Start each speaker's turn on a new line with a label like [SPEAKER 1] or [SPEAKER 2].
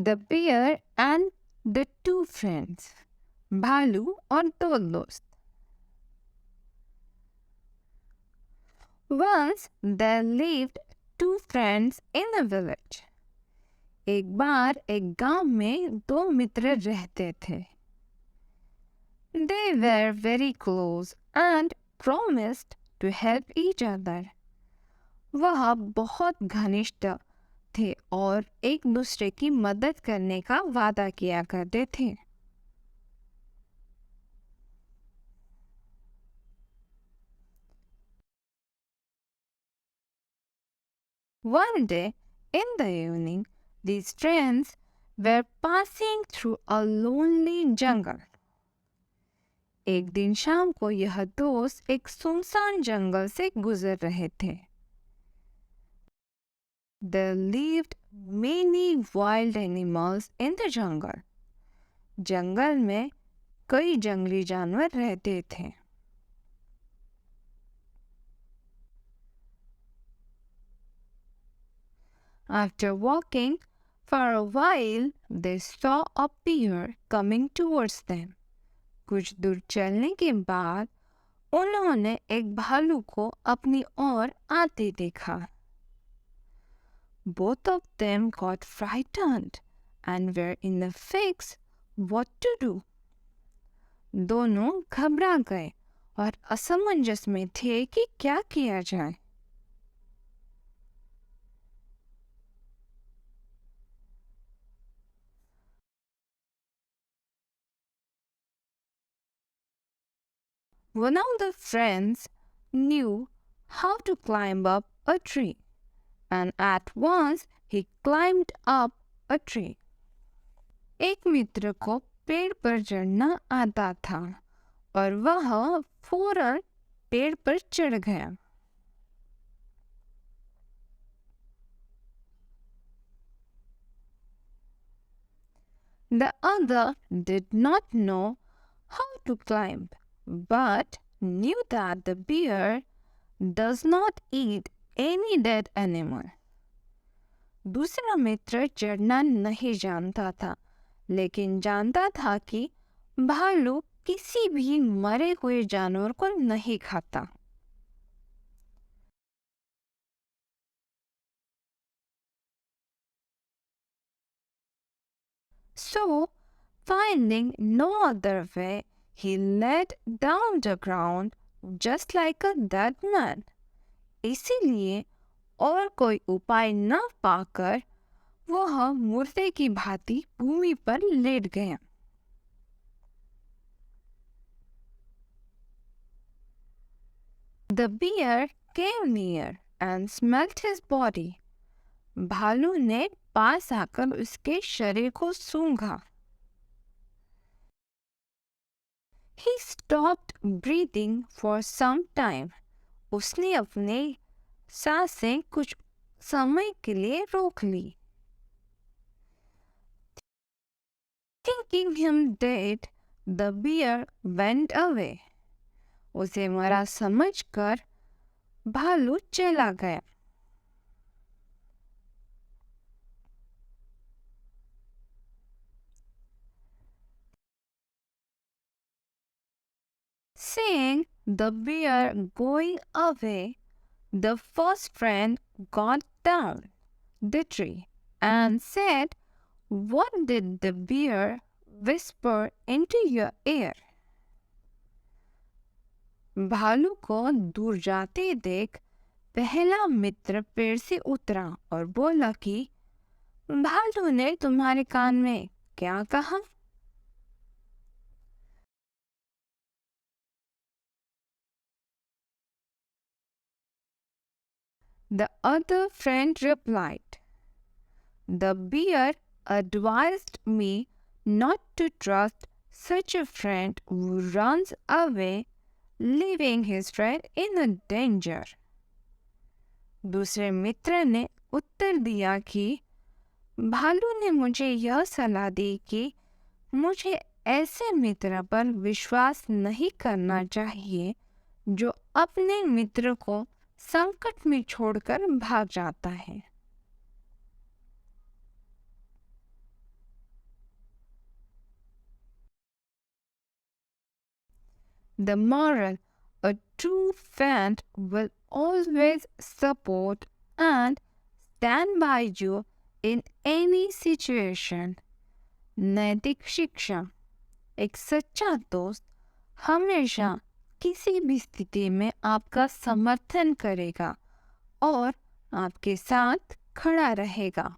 [SPEAKER 1] The bear and the two friends. भालू और दो दोस्त. Once there lived two friends in a village. एक बार एक गांव में दो मित्र रहते थे. They were very close and promised to help each other. वह बहुत घनिष्ठ थे और एक दूसरे की मदद करने का वादा किया करते थे. One day in the evening, these friends were passing through a lonely jungle. एक दिन शाम को यह दोस्त एक सुनसान जंगल से गुजर रहे थे. There lived many wild animals in the jungle. जंगल में कई जंगली जानवर रहते थे. After walking for a while, they saw a bear coming towards them. कुछ दूर चलने के बाद उन्होंने एक भालू को अपनी ओर आते देखा. Both of them got frightened and were in a fix what to do. दोनों घबरा गए और असमंजस में थे कि क्या किया जाए. One of the friends knew how to climb up a tree, and at once he climbed up a tree. एक मित्र को पेड़ पर चढ़ना आता था और वह फौरन पेड़ पर चढ़ गया. The other did not know how to climb, but knew that the bear does not eat any dead animal. दूसरा मित्र चढ़ना नहीं जानता था, लेकिन जानता था कि भालू किसी भी मरे हुए जानवर को नहीं खाता. So, finding no other way, he laid down the ground just like a dead man. इसीलिए और कोई उपाय न पाकर वह मुर्दे की भांति भूमि पर लेट गया. The bear came near and smelt his body. भालू ने पास आकर उसके शरीर को सूंघा. He stopped breathing for some time. उसने अपने सांसें कुछ समय के लिए रोक ली. Thinking him dead, the bear went away. उसे मरा समझकर भालू चला गया. Seeing the bear going away, the first friend got down the tree and said, "What did the bear whisper into your ear?" भालू को दूर जाते देख पहला मित्र पेड़ से उतरा और बोला कि भालू ने तुम्हारे कान में क्या कहा? The other friend replied, "The bear advised me not to trust such a friend who runs away, leaving his friend in a danger." दूसरे मित्र ने उत्तर दिया कि भालू ने मुझे यह सलाह दी कि मुझे ऐसे मित्र पर विश्वास नहीं करना चाहिए जो अपने मित्र को संकट में छोड़कर भाग जाता है. The moral: a true friend will always support and stand by you in any situation. नैतिक शिक्षा: एक सच्चा दोस्त हमेशा किसी भी स्थिति में आपका समर्थन करेगा और आपके साथ खड़ा रहेगा।